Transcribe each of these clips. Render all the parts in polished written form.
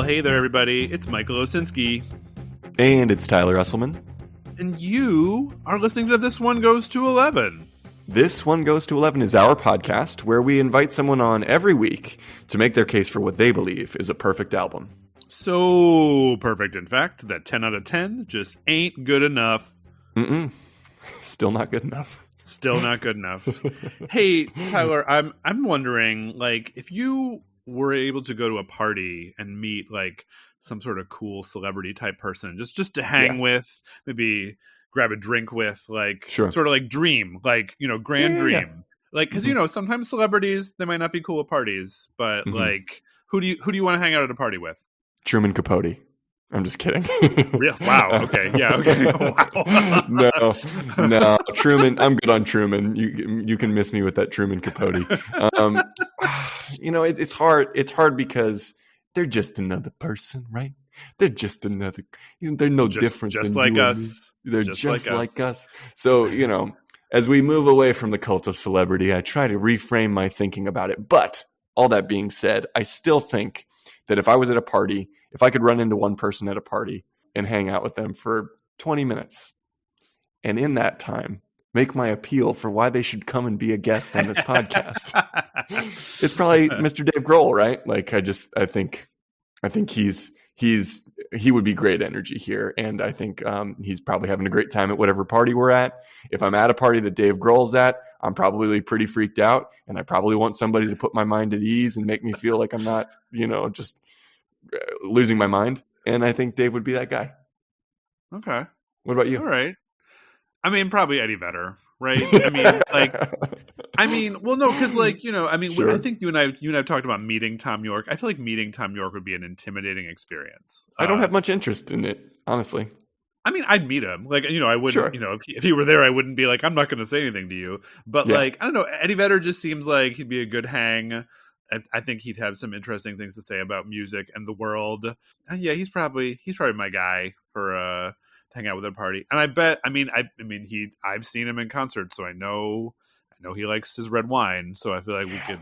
hey there, everybody. It's Michael Osinski. And it's Tyler Usselman. And you are listening to This One Goes to 11. This One Goes to 11 is our podcast where we invite someone on every week to make their case for what they believe is a perfect album. So perfect, in fact, that 10 out of 10 just ain't good enough. Still not good enough. Still not good enough. Hey, Tyler, I'm wondering, like, if you were able to go to a party and meet, like, some sort of cool celebrity type person, just to hang with, maybe grab a drink with, like, sort of like dream, like, you know, grand dream. Yeah. Like, because, you know, sometimes celebrities, they might not be cool at parties, but like, who do you want to hang out at a party with? Truman Capote. I'm just kidding. Wow. Okay. Yeah. Okay. Wow. No. Truman. I'm good on Truman. You can miss me with that Truman Capote. You know, it's hard. It's hard because they're just another person, right? They're just another. They're no different. Just than like you us. They're just like us. So, you know, as we move away from the cult of celebrity, I try to reframe my thinking about it. But all that being said, I still think that if I was at a party, if I could run into one person at a party and hang out with them for 20 minutes, and in that time, make my appeal for why they should come and be a guest on this podcast, it's probably Mr. Dave Grohl, right? Like, I think he would be great energy here, and I think he's probably having a great time at whatever party we're at. If I'm at a party that Dave Grohl's at, I'm probably pretty freaked out, and I probably want somebody to put my mind at ease and make me feel like I'm not, you know, just losing my mind. And I think Dave would be that guy. Okay. What about you? All right. I mean, probably Eddie Vedder, right? Well, no, because, like, you know, I mean, sure. I think you and I have talked about meeting Tom York. I feel like meeting Tom York would be an intimidating experience. I don't have much interest in it, honestly. I mean, I'd meet him. Like, you know, I wouldn't, you know, if he were there, I wouldn't be like, I'm not going to say anything to you. But like, I don't know, Eddie Vedder just seems like he'd be a good hang. I think he'd have some interesting things to say about music and the world. Yeah, he's probably my guy for to hang out with at a party. And I bet, I've seen him in concert, so I know he likes his red wine. So I feel like we could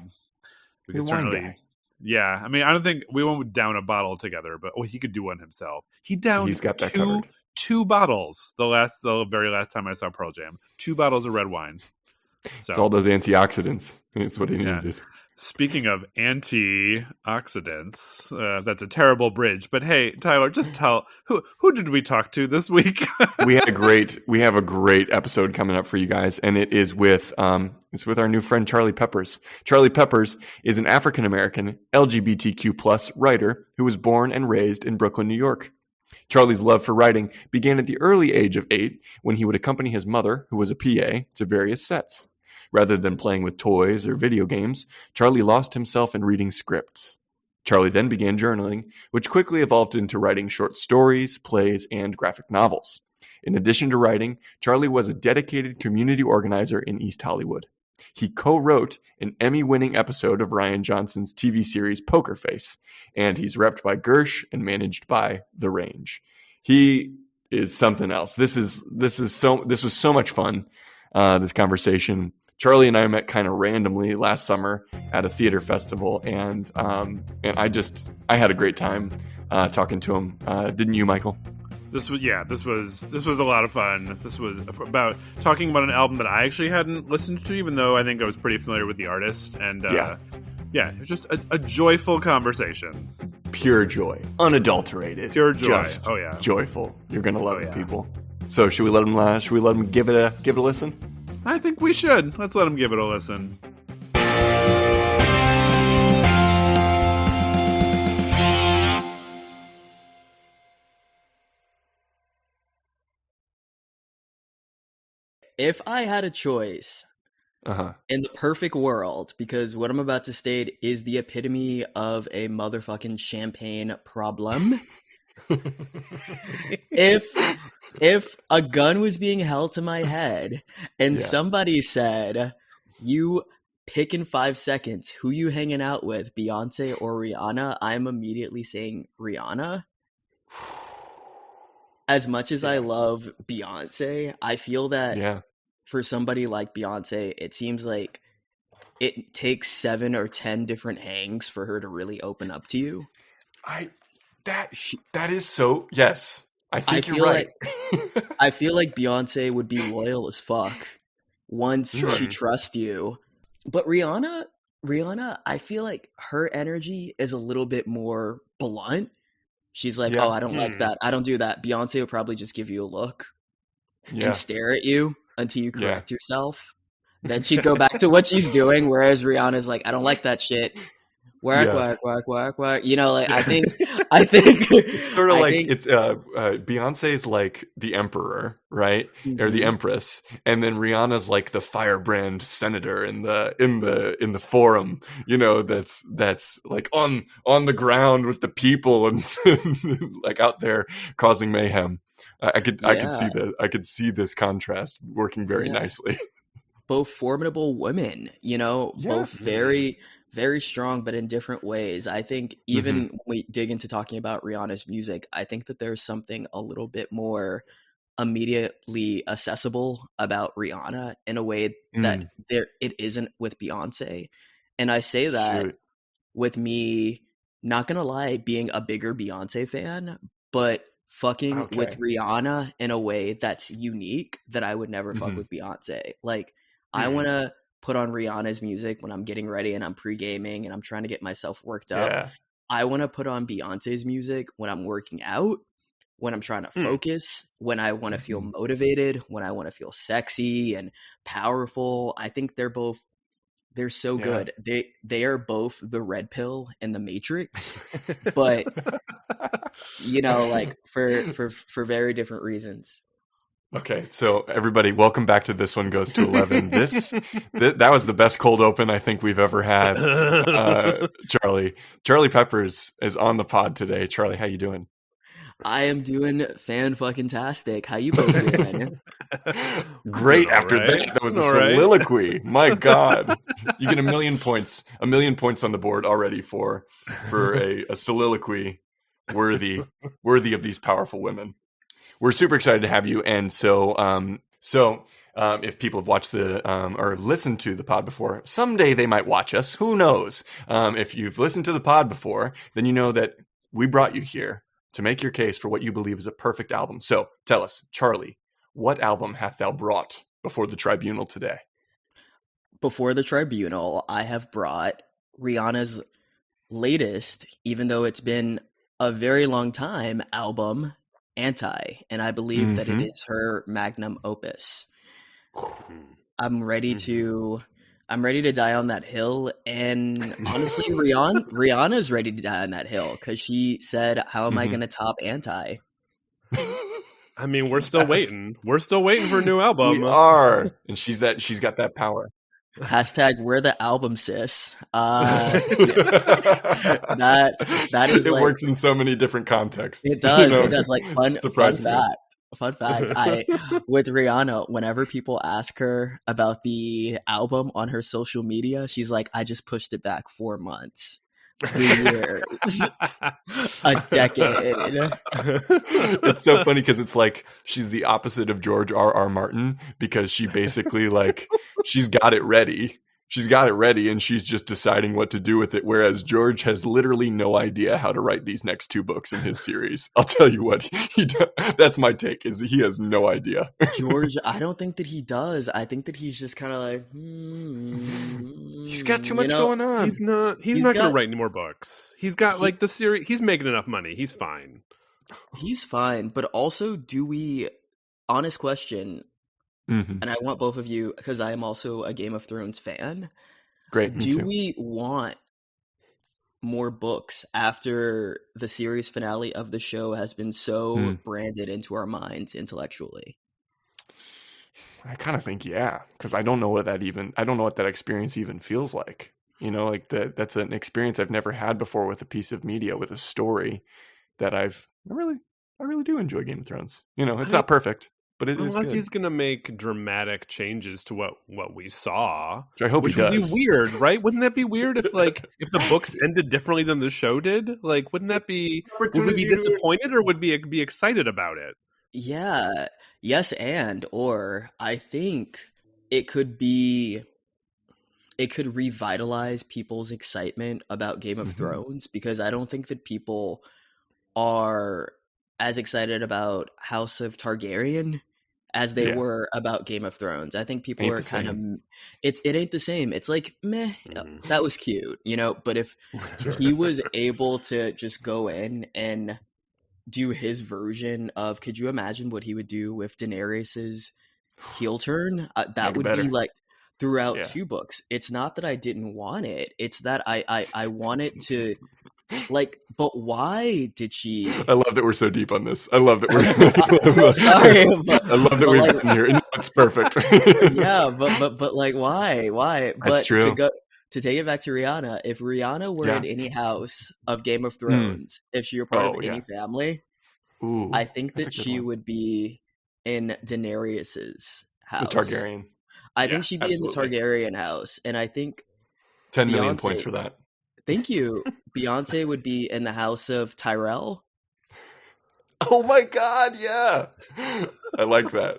certainly. Yeah, I mean, I don't think we won't down a bottle together, but he could do one himself. He's got that two bottles the very last time I saw Pearl Jam. 2 bottles of red wine. So it's all those antioxidants. It's what he needed. Speaking of antioxidants, that's a terrible bridge. But hey, Tyler, just tell who did we talk to this week? we have a great episode coming up for you guys, and it is with our new friend Charlie Peppers. Charlie Peppers is an African American LGBTQ+ writer who was born and raised in Brooklyn, New York. Charlie's love for writing began at the early age of 8 when he would accompany his mother, who was a PA, to various sets. Rather than playing with toys or video games, Charlie lost himself in reading scripts. Charlie then began journaling, which quickly evolved into writing short stories, plays, and graphic novels. In addition to writing, Charlie was a dedicated community organizer in East Hollywood. He co-wrote an Emmy-winning episode of Rian Johnson's TV series Poker Face, and he's repped by Gersh and managed by The Range. He is something else. This was so much fun. This conversation. Charlie and I met kind of randomly last summer at a theater festival, and I had a great time talking to him. Didn't you, Michael? This was a lot of fun. This was about talking about an album that I actually hadn't listened to, even though I think I was pretty familiar with the artist. And it was just a joyful conversation. Pure joy, unadulterated, pure joy. Just joyful. You're gonna love it, people. So should we let him give it a listen? I think we should. Let's let him give it a listen. If I had a choice in the perfect world, because what I'm about to state is the epitome of a motherfucking champagne problem. If a gun was being held to my head and somebody said, you pick in 5 seconds who you hanging out with, Beyonce or Rihanna, I'm immediately saying Rihanna. As much as I love Beyonce, I feel that for somebody like Beyonce, it seems like it takes 7 or 10 different hangs for her to really open up to you. That is so, yes. I think you're right. I feel like Beyonce would be loyal as fuck once she trusts you. But Rihanna, I feel like her energy is a little bit more blunt. She's like, oh, I don't like that. I don't do that. Beyonce will probably just give you a look and stare at you until you correct yourself. Then she'd go back to what she's doing. Whereas Rihanna's like, I don't like that shit. Work. You know, like I think it's sort of it's Beyonce's like the emperor, right? Or the empress, and then Rihanna's like the firebrand senator in the forum. You know, that's like on the ground with the people and like out there causing mayhem. I could see that. I could see this contrast working very nicely. Both formidable women, you know, both very, very strong, but in different ways. I think even when we dig into talking about Rihanna's music, I think that there's something a little bit more immediately accessible about Rihanna in a way that it isn't with Beyonce. And I say that with me, not gonna lie, being a bigger Beyonce fan, but fucking with Rihanna in a way that's unique that I would never fuck with Beyonce. Like, I want to put on Rihanna's music when I'm getting ready and I'm pre-gaming and I'm trying to get myself worked up. I want to put on Beyonce's music when I'm working out, when I'm trying to focus, when I want to feel motivated, when I want to feel sexy and powerful. I think they're so good. They are both the red pill and the Matrix, but you know, like for very different reasons. Okay, so everybody, welcome back to This One Goes to 11. That was the best cold open I think we've ever had. Charlie Peppers is on the pod today. Charlie, how you doing? I am doing fan-fucking-tastic. How you both doing? Great. After that was a soliloquy. My God, you get a million points on the board already for a soliloquy worthy of these powerful women. We're super excited to have you, and so if people have watched or listened to the pod before, someday they might watch us. Who knows? If you've listened to the pod before, then you know that we brought you here to make your case for what you believe is a perfect album. So tell us, Charlie, what album hath thou brought before the tribunal today? Before the tribunal, I have brought Rihanna's latest, even though it's been a very long time, album, Anti, and I believe that it is her magnum opus. I'm ready to die on that hill, and honestly, Rihanna's ready to die on that hill because she said, "How am I going to top Anti?" I mean, we're still waiting. We're still waiting for a new album. We are, and she's got that power. Hashtag we're the album sis. That is it works in so many different contexts. It does. You know? It does. Like fun fact. With Rihanna, whenever people ask her about the album on her social media, she's like, "I just pushed it back 4 months." 3 years, a decade. It's so funny because it's like she's the opposite of George R.R. Martin because she basically like she's got it ready. She's got it ready and she's just deciding what to do with it. Whereas George has literally no idea how to write these next 2 books in his series. I'll tell you what, that's my take, is he has no idea. George, I don't think that he does. I think that he's just kind of like, he's got too much going on. He's not going to write any more books. He's got like the series. He's making enough money. He's fine. He's fine. But also, honest question, and I want both of you, because I am also a Game of Thrones fan. Great. Do we want more books after the series finale of the show has been so branded into our minds intellectually? I kind of think, because I don't know what that experience even feels like. You know, like that's an experience I've never had before with a piece of media, with a story that I really do enjoy Game of Thrones. You know, it's not perfect, but it is good. Unless he's going to make dramatic changes to what we saw. Which I hope he does. Would be weird, right? Wouldn't that be weird if the books ended differently than the show did? Like, wouldn't that be, would we be disappointed or would we be excited about it? Yeah. Yes, or I think it could revitalize people's excitement about Game of Thrones, because I don't think that people are as excited about House of Targaryen as they were about Game of Thrones. I think people are kind of it ain't the same. It's like, meh, that was cute, but if he was able to just go in and do his version of, could you imagine what he would do with Daenerys's heel turn? That would be like throughout 2 books. It's not that I didn't want it. It's that I wanted to, like, but why did she? I love that we're so deep on this. I love that we're sorry. I love that we've gotten here. It's perfect. Yeah, but like, why? That's but true. To take it back to Rihanna, if Rihanna were in any house of Game of Thrones, if she were part of any family, I think that she would be in Daenerys's house. The Targaryen. I think she'd be in the Targaryen house, and I think 10 million points for that. Thank you. Beyonce would be in the house of Tyrell. Oh my God, yeah. I like that.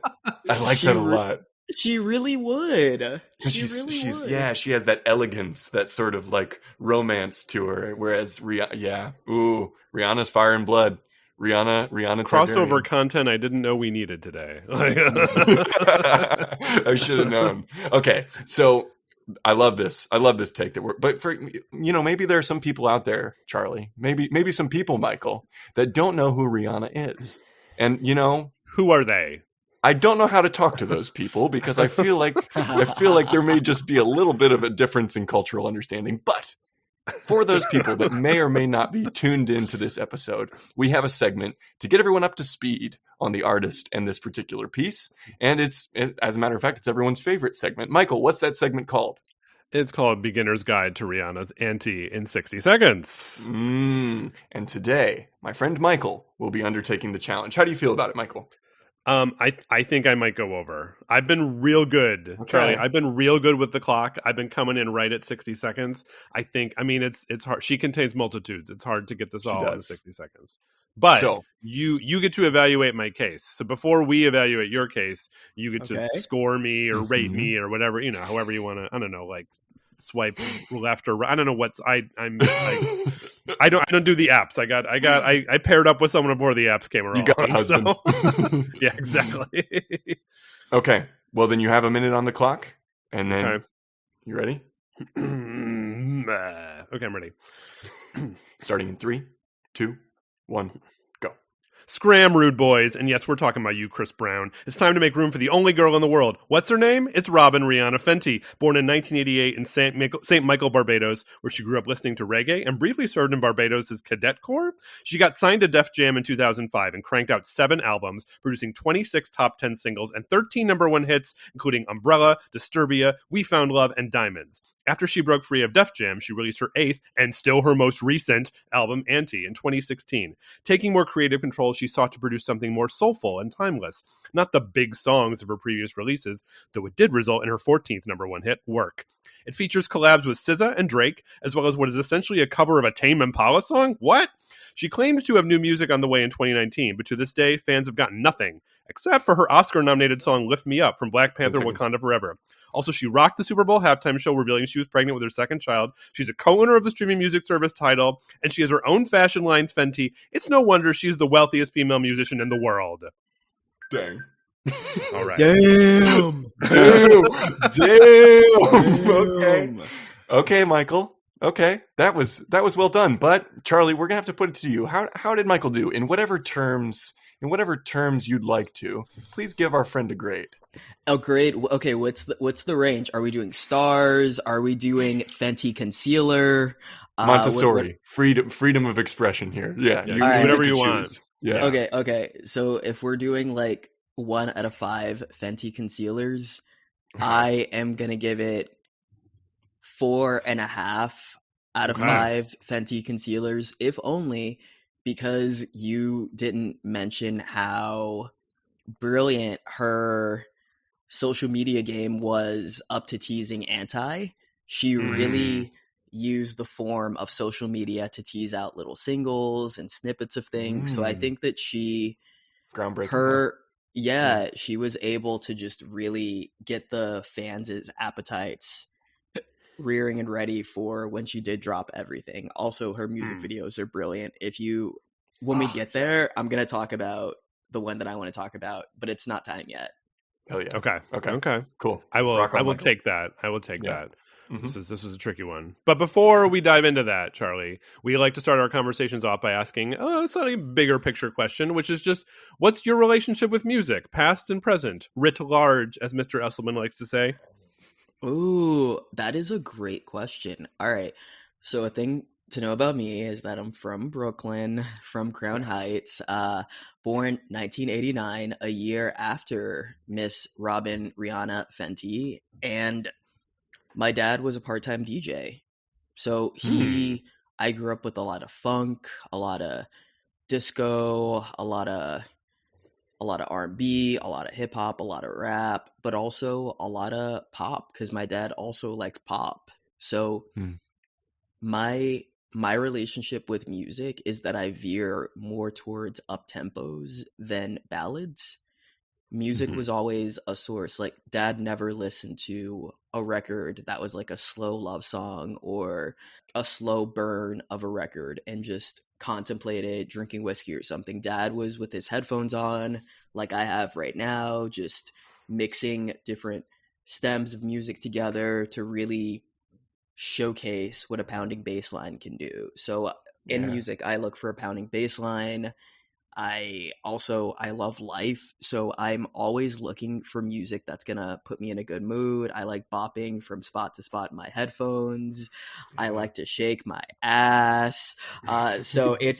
I like that a lot. She really would. She has that elegance, that sort of like romance to her. Whereas Rihanna's fire and blood. Rihanna crossover Targaryen. Content I didn't know we needed today. I should have known. Okay, so I love this take but for maybe there are some people out there, Charlie, maybe some people, Michael, that don't know who Rihanna is, and who are they? I don't know how to talk to those people because I feel like there may just be a little bit of a difference in cultural understanding. But for those people that may or may not be tuned into this episode, we have a segment to get everyone up to speed on the artist and this particular piece. And as a matter of fact, it's everyone's favorite segment. Michael, what's that segment called? It's called Beginner's Guide to Rihanna's Auntie in 60 Seconds. And today, my friend Michael will be undertaking the challenge. How do you feel about it, Michael? I think I might go over. I've been real good, Charlie. I've been real good with the clock. I've been coming in right at 60 seconds. It's hard. She contains multitudes. It's hard to get this all in 60 seconds. But you get to evaluate my case. So before we evaluate your case, you get to score me or rate me or whatever, however you want to, I don't know, like swipe left or right. I don't know what's I don't do the apps. I paired up with someone before the apps came around. You got a husband. So, yeah, exactly. Okay. Well, then you have a minute on the clock, and then you ready? Okay, I'm ready. Starting in 3, 2, 1. Scram, rude boys. And yes, we're talking about you, Chris Brown. It's time to make room for the only girl in the world. What's her name? It's Robin Rihanna Fenty, born in 1988 in St. Michael, Barbados, where she grew up listening to reggae and briefly served in Barbados' Cadet Corps. She got signed to Def Jam in 2005 and cranked out 7 albums, producing 26 top 10 singles and 13 number 1 hits, including Umbrella, Disturbia, We Found Love, and Diamonds. After she broke free of Def Jam, she released her 8th, and still her most recent, album, Auntie, in 2016. Taking more creative control, she sought to produce something more soulful and timeless. Not the big songs of her previous releases, though it did result in her 14th number 1 hit, Work. It features collabs with SZA and Drake, as well as what is essentially a cover of a Tame Impala song? What? She claimed to have new music on the way in 2019, but to this day, fans have gotten nothing, except for her Oscar-nominated song Lift Me Up from Black Panther Wakanda Forever. Also, she rocked the Super Bowl halftime show, revealing she was pregnant with her 2nd child. She's a co-owner of the streaming music service Tidal, and she has her own fashion line, Fenty. It's no wonder she's the wealthiest female musician in the world. Dang. All right. Damn. Okay, Michael. Okay, that was well done. But Charlie, we're gonna have to put it to you. How did Michael do? In whatever terms you'd like to, please give our friend a grade. A grade? Okay, what's the range? Are we doing stars? Are we doing Fenty concealer? Montessori, freedom of expression here. Yeah, you do whatever you want. Yeah. Okay. So if we're doing like 1 out of 5 Fenty concealers, I am gonna give it 4.5 out of 5 Fenty concealers, if only because you didn't mention how brilliant her social media game was up to teasing anti. She really used the form of social media to tease out little singles and snippets of things. So I think that she was able to just really get the fans' appetites rearing and ready for when she did drop everything. Also, her music videos are brilliant. If you when we get there, I'm going to talk about the one that I want to talk about, but it's not time yet. Hell yeah. Okay. Cool. I will Michael. take that. I will take Yeah. that. This is a tricky one. But before we dive into that, Charlie, we like to start our conversations off by asking a slightly bigger picture question, which is just, what's your relationship with music, past and present, writ large, as Mr. Esselman likes to say? Ooh, that is a great question. All right. So a thing to know about me is that I'm from Brooklyn, from Crown Heights, born 1989, a year after Miss Robin Rihanna Fenty, and my dad was a part-time DJ. So I grew up with a lot of funk, a lot of disco, a lot of R&B, a lot of hip hop, a lot of rap, but also a lot of pop because my dad also likes pop. So my relationship with music is that I veer more towards up tempos than ballads. Music was always a source. Like, dad never listened to a record that was like a slow love song or a slow burn of a record and just contemplated drinking whiskey or something. Dad was with his headphones on, like I have right now, just mixing different stems of music together to really showcase what a pounding bass line can do. So in music, I look for a pounding bass line. I love life, so I'm always looking for music that's gonna put me in a good mood. I like bopping from spot to spot in my headphones. I like to shake my ass. So I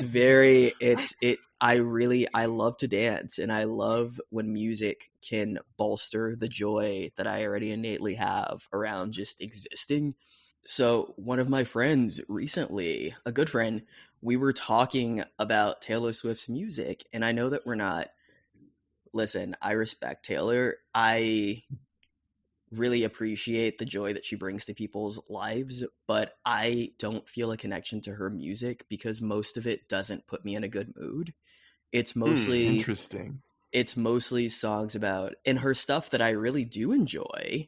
love to dance, and I love when music can bolster the joy that I already innately have around just existing. So one of my friends recently, a good friend, we were talking about Taylor Swift's music, and I know that listen, I respect Taylor. I really appreciate the joy that she brings to people's lives, but I don't feel a connection to her music because most of it doesn't put me in a good mood. It's mostly interesting. It's mostly songs about, and her stuff that I really do enjoy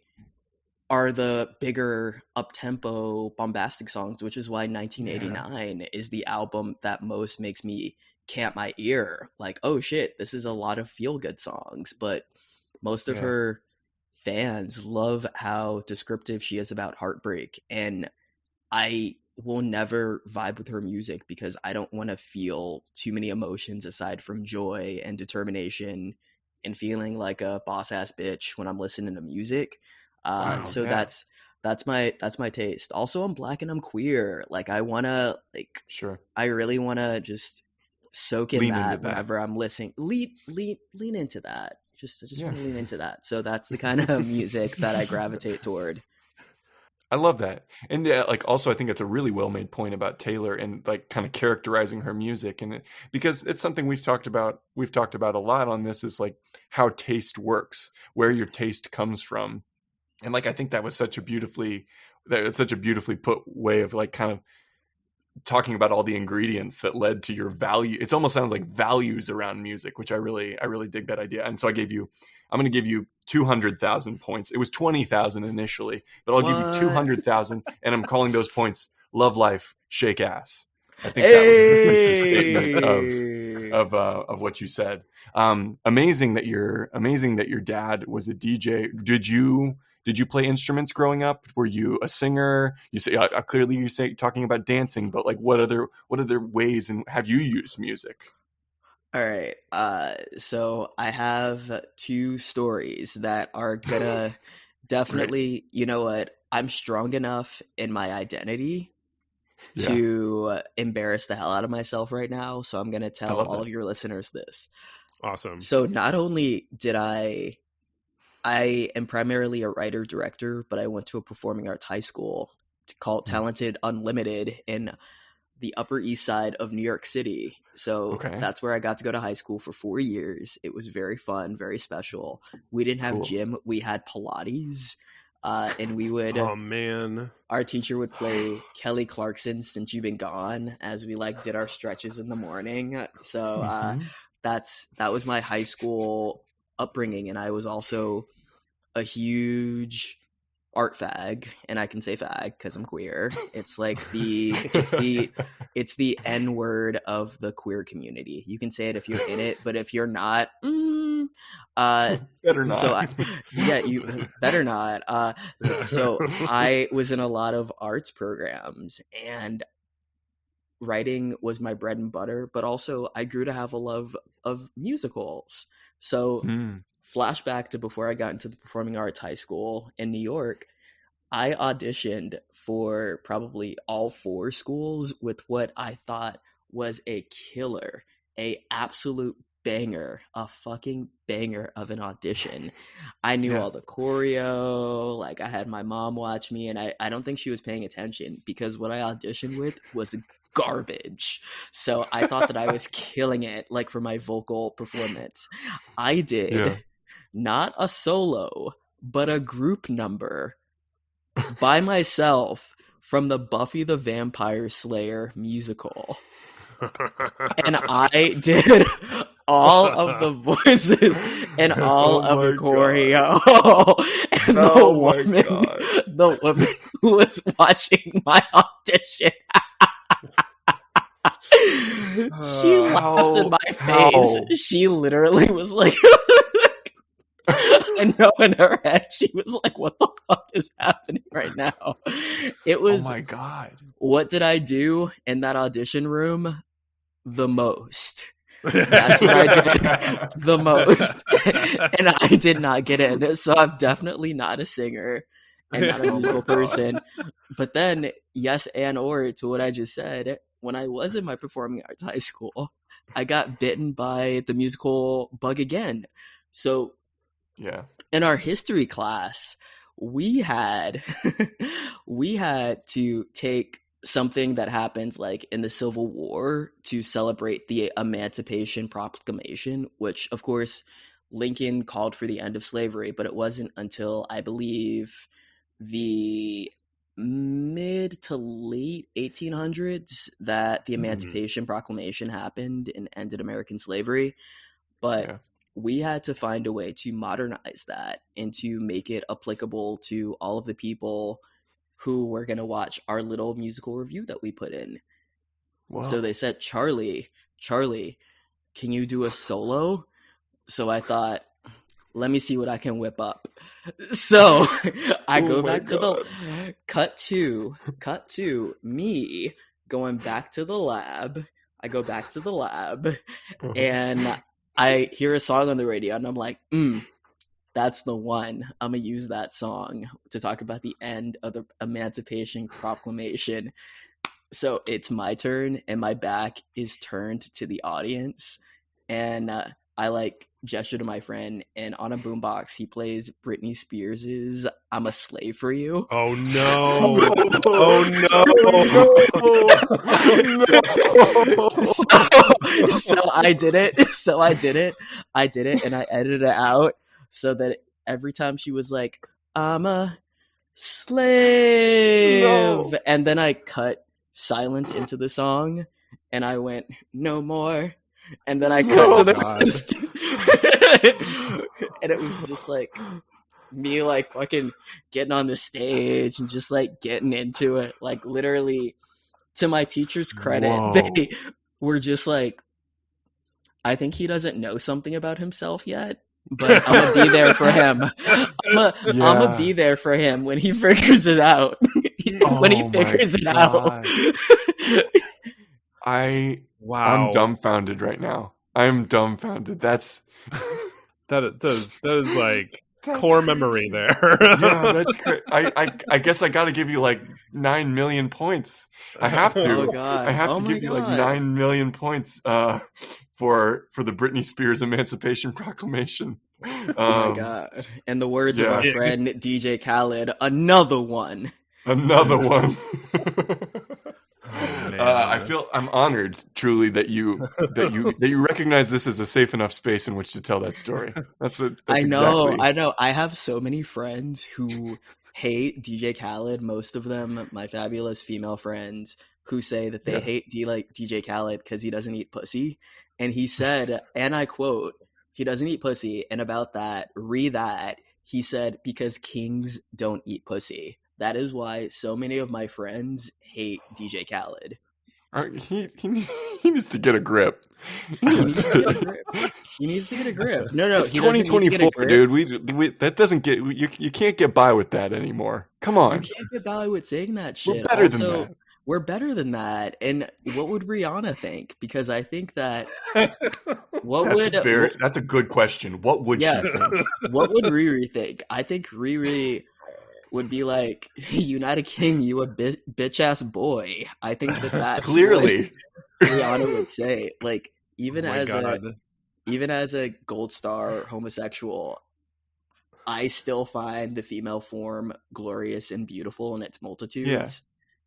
are the bigger up-tempo bombastic songs, which is why 1989 is the album that most makes me camp my ear. Like, oh shit, this is a lot of feel-good songs. But most of her fans love how descriptive she is about heartbreak. And I will never vibe with her music because I don't want to feel too many emotions aside from joy and determination and feeling like a boss-ass bitch when I'm listening to music. That's my taste. Also, I'm Black and I'm queer. Like, I wanna I really wanna just soak in that whenever I'm listening. Lean into that. Just want to lean into that. So that's the kind of music that I gravitate toward. I love that. And also I think it's a really well-made point about Taylor and like kind of characterizing her music, and because it's something we've talked about a lot on this, is like how taste works, where your taste comes from. And like, I think that was such a beautifully put way of like kind of talking about all the ingredients that led to your value. It almost sounds like values around music, which I really dig that idea. And so I'm going to give you 200,000 points. It was 20,000 initially, but I'll give you 200,000, and I'm calling those points love life, shake ass. I think that was the statement of what you said. Amazing that your dad was a DJ. Did you play instruments growing up? Were you a singer? You say clearly you say talking about dancing, but like what other ways and have you used music? All right. So I have two stories that are gonna definitely, you know what? I'm strong enough in my identity to embarrass the hell out of myself right now. So I'm gonna tell all of your listeners this. Awesome. So not only did I am primarily a writer-director, but I went to a performing arts high school called Talented Unlimited in the Upper East Side of New York City. So that's where I got to go to high school for 4 years. It was very fun, very special. We didn't have gym. We had Pilates. And we would, our teacher would play Kelly Clarkson's Since You've Been Gone as we like did our stretches in the morning. So that was my high school upbringing. And I was also a huge art fag, and I can say fag because I'm queer. It's like it's the N word of the queer community. You can say it if you're in it, but if you're not, better not. So you better not. So I was in a lot of arts programs, and writing was my bread and butter, but also I grew to have a love of musicals. So flashback to before I got into the performing arts high school in New York, I auditioned for probably all 4 schools with what I thought was a killer, a absolute banger, a fucking banger of an audition. I knew all the choreo, like I had my mom watch me, and I don't think she was paying attention because what I auditioned with was garbage. So I thought that I was killing it, like for my vocal performance. I did not a solo, but a group number by myself from the Buffy the Vampire Slayer musical. And I did all of the voices and all of the choreo. And the woman who was watching my audition, she laughed in my face. She literally was like, I know in her head, she was like, what the fuck is happening right now? It was, oh my God. What did I do in that audition room? The most. That's what I did the most. And I did not get in. So I'm definitely not a singer and not a musical person. But then, yes and or to what I just said, when I was in my performing arts high school, I got bitten by the musical bug again. So in our history class, we had to take something that happens like in the Civil War to celebrate the Emancipation Proclamation, which of course Lincoln called for the end of slavery, but it wasn't until I believe the mid to late 1800s that the Emancipation Proclamation happened and ended American slavery. But we had to find a way to modernize that and to make it applicable to all of the people who were going to watch our little musical review that we put in. Wow. So they said, Charlie, can you do a solo? So I thought, let me see what I can whip up. So I go back to the cut to me going back to the lab. I go back to the lab and I hear a song on the radio and I'm like, that's the one. I'm going to use that song to talk about the end of the Emancipation Proclamation. So it's my turn and my back is turned to the audience. And I like gesture to my friend, and on a boombox, he plays Britney Spears's I'm a Slave for You. Oh, no. So I did it. And I edited it out so that every time she was like, I'm a slave. And then I cut silence into the song and I went, no more. And then I cut to the and it was just like me like fucking getting on the stage and just like getting into it. Like literally, to my teacher's credit, they were just like, I think he doesn't know something about himself yet, but I'm gonna be there for him. I'm gonna be there for him when he figures it out. I'm dumbfounded right now. I'm dumbfounded. That is like core memory there. Yeah, that's great. I guess I got to give you like 9 million points. I have to. Oh God. I have to give you like 9 million points for the Britney Spears Emancipation Proclamation. Oh my God. And the words of our friend DJ Khaled, another one. I'm honored truly that you recognize this as a safe enough space in which to tell that story. I know. I have so many friends who hate DJ Khaled. Most of them, my fabulous female friends, who say that they hate DJ Khaled because he doesn't eat pussy. And he said, and I quote, he doesn't eat pussy. And about that, he said, because kings don't eat pussy. That is why so many of my friends hate DJ Khaled. He needs to get a grip. He needs to get a grip. No, it's 2024, dude. We that doesn't get you can't get by with that anymore. Come on, you can't get by with saying that shit. We're better than that. We're better than that. And what would Rihanna think? Because I think that that's a good question. What would she think? What would Riri think? I think Riri would be like, United King, you a bitch ass boy. I think that's clearly what Rihanna would say. Like, even as a gold star homosexual, I still find the female form glorious and beautiful in its multitudes. Yeah.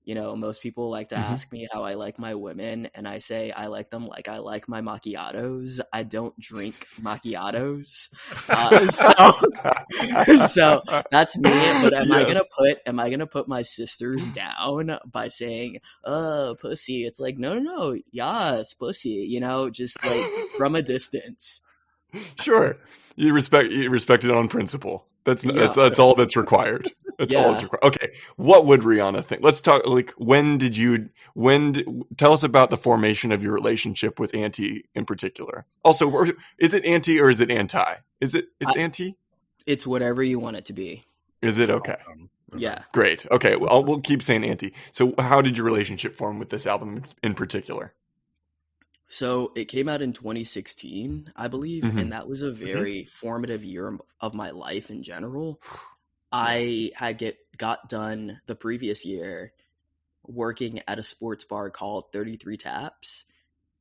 You know, most people like to ask me how I like my women, and I say I like them like I like my macchiatos. I don't drink macchiatos. So that's me. But am I gonna put my sisters down by saying, "Oh, pussy"? It's like, no, yes, pussy. You know, just like from a distance. Sure, you respect it on principle. That's all that's required. That's all that's required. Okay, what would Rihanna think? Let's talk. Like, tell us about the formation of your relationship with Auntie in particular. Also, is it Auntie or is it anti? It's Auntie? It's whatever you want it to be. Is it okay? Yeah. Great. Okay, well, we'll keep saying Auntie. So, how did your relationship form with this album in particular? So it came out in 2016, I believe, and that was a very formative year of my life in general. I had got done the previous year working at a sports bar called 33 Taps,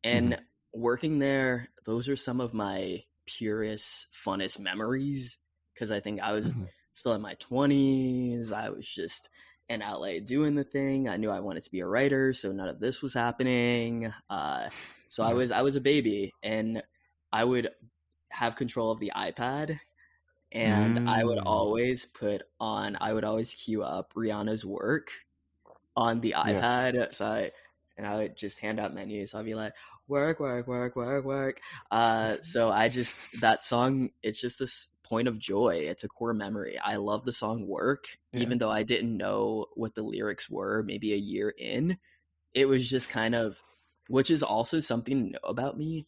and working there, those are some of my purest, funnest memories, because I think I was still in my 20s. I was just in LA doing the thing. I knew I wanted to be a writer, so none of this was happening. So I was a baby, and I would have control of the iPad, and I would always queue up Rihanna's work on the iPad. Yeah. So I would just hand out menus. I'd be like, work. So that song, it's just this point of joy. It's a core memory. I love the song Work, even though I didn't know what the lyrics were maybe a year in. It was just kind of, which is also something to know about me.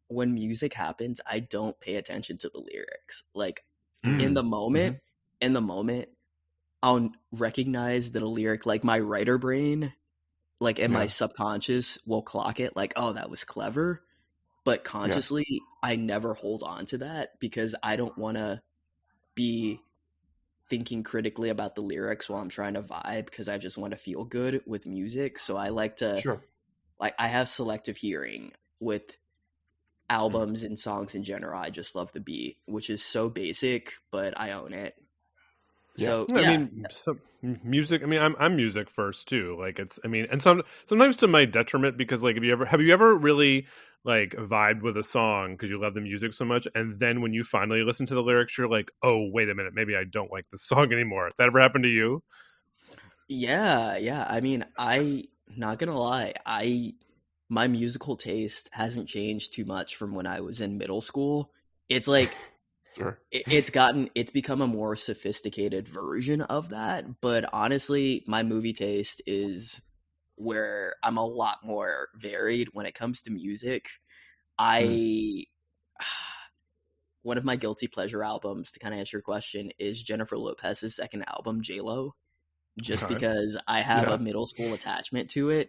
When music happens, I don't pay attention to the lyrics. Like in the moment, I'll recognize that a lyric, like my writer brain, like in my subconscious will clock it like, oh, that was clever. But consciously, I never hold on to that because I don't want to be thinking critically about the lyrics while I'm trying to vibe, because I just want to feel good with music. So I like to, like, I have selective hearing with albums and songs in general. I just love the beat, which is so basic, but I own it. So I mean, music. I mean, I'm music first too. Like, it's. I mean, and sometimes to my detriment, because like, have you ever really like vibed with a song because you love the music so much, and then when you finally listen to the lyrics, you're like, oh, wait a minute, maybe I don't like this song anymore. Has that ever happened to you? Yeah. I mean, not gonna lie, my musical taste hasn't changed too much from when I was in middle school. It's like, it's become a more sophisticated version of that. But honestly, my movie taste is where I'm a lot more varied when it comes to music. One of my guilty pleasure albums, to kind of answer your question, is Jennifer Lopez's second album, J-Lo, just because I have a middle school attachment to it.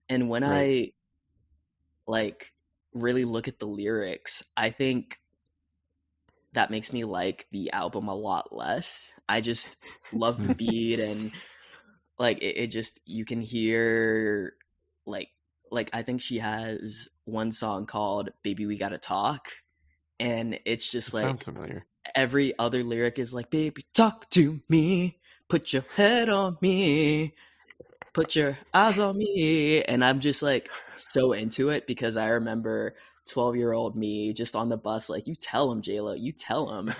And when I like really look at the lyrics, I think that makes me like the album a lot less. I just love the beat, and like it just, you can hear like I think she has one song called Baby We Gotta Talk, and it's just like, sounds familiar. Every other lyric is like, baby, talk to me, put your head on me, put your eyes on me. And I'm just like so into it, because I remember 12-year-old me just on the bus like, you tell him, J-Lo, you tell him.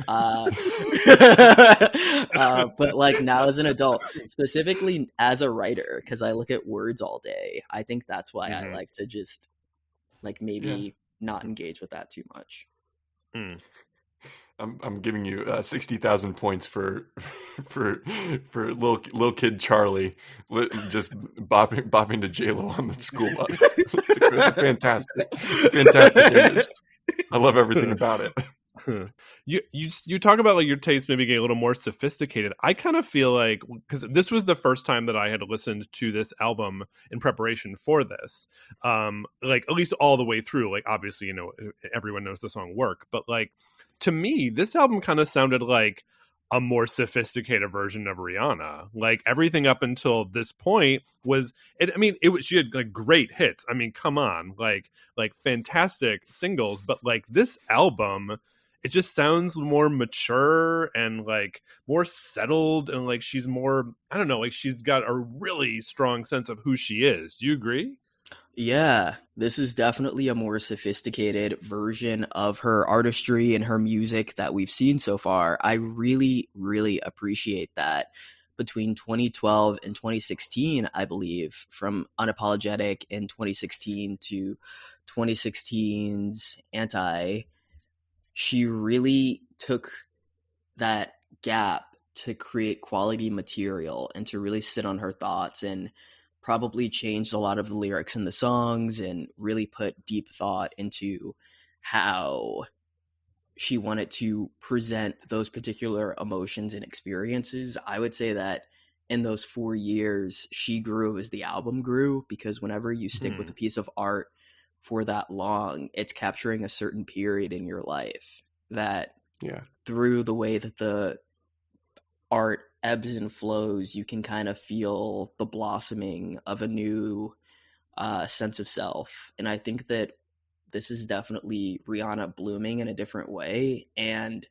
But like now as an adult, specifically as a writer, because I look at words all day, I think that's why I like to just like maybe not engage with that too much. I'm giving you 60,000 points for little kid Charlie just bopping to J-Lo on the school bus. It's fantastic. It's a fantastic image. I love everything about it. You talk about like your taste maybe getting a little more sophisticated. I kind of feel like, because this was the first time that I had listened to this album in preparation for this, like at least all the way through. Like obviously, you know, everyone knows the song "Work," but like to me, this album kind of sounded like a more sophisticated version of Rihanna. Like everything up until this point was, she had like great hits. I mean, come on, like fantastic singles, but like this album, it just sounds more mature and like more settled, and like she's more, I don't know, like she's got a really strong sense of who she is. Do you agree? Yeah, this is definitely a more sophisticated version of her artistry and her music that we've seen so far. I really, really appreciate that. Between 2012 and 2016, I believe, from Unapologetic in 2016 to 2016's Anti, she really took that gap to create quality material and to really sit on her thoughts, and probably changed a lot of the lyrics in the songs and really put deep thought into how she wanted to present those particular emotions and experiences. I would say that in those 4 years, she grew as the album grew, because whenever you stick with a piece of art for that long, it's capturing a certain period in your life that through the way that the art ebbs and flows, you can kind of feel the blossoming of a new sense of self. And I think that this is definitely Rihanna blooming in a different way. And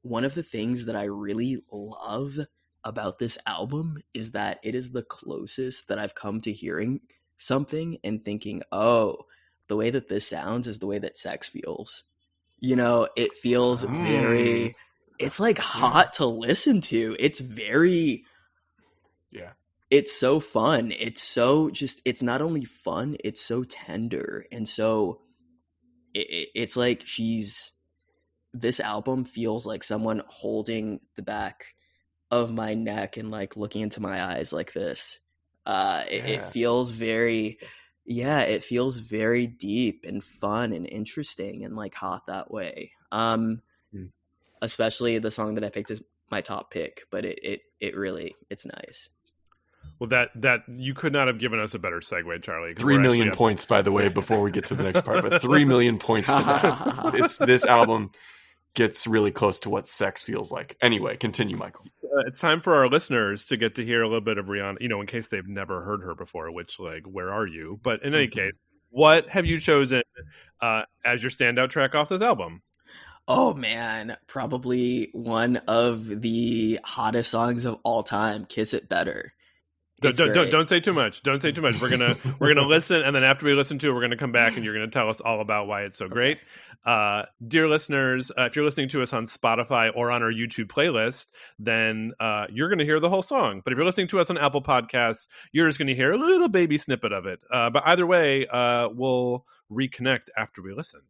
one of the things that I really love about this album is that it is the closest that I've come to hearing something and thinking, oh, the way that this sounds is the way that Sex feels. You know, it feels very... It's like hot to listen to. It's very, it's so fun. It's so just, it's not only fun, it's so tender. And so it's like this album feels like someone holding the back of my neck and like looking into my eyes like this. It feels very, it feels very deep and fun and interesting and like hot that way. Especially the song that I picked as my top pick, but it really, it's nice. Well, that you could not have given us a better segue, Charlie. 3 million points, by the way, before we get to the next part, but 3 million points for that. This album gets really close to what Sex feels like. Anyway, continue, Michael. It's time for our listeners to get to hear a little bit of Rihanna, you know, in case they've never heard her before, which, like, where are you? But in any case, what have you chosen as your standout track off this album? Oh man, probably one of the hottest songs of all time, "Kiss It Better." Don't say too much. Don't say too much. We're gonna listen, and then after we listen to it, we're gonna come back and you're gonna tell us all about why it's so great. Dear listeners, if you're listening to us on Spotify or on our YouTube playlist, then you're gonna hear the whole song. But if you're listening to us on Apple Podcasts, you're just gonna hear a little baby snippet of it. But either way, we'll reconnect after we listen.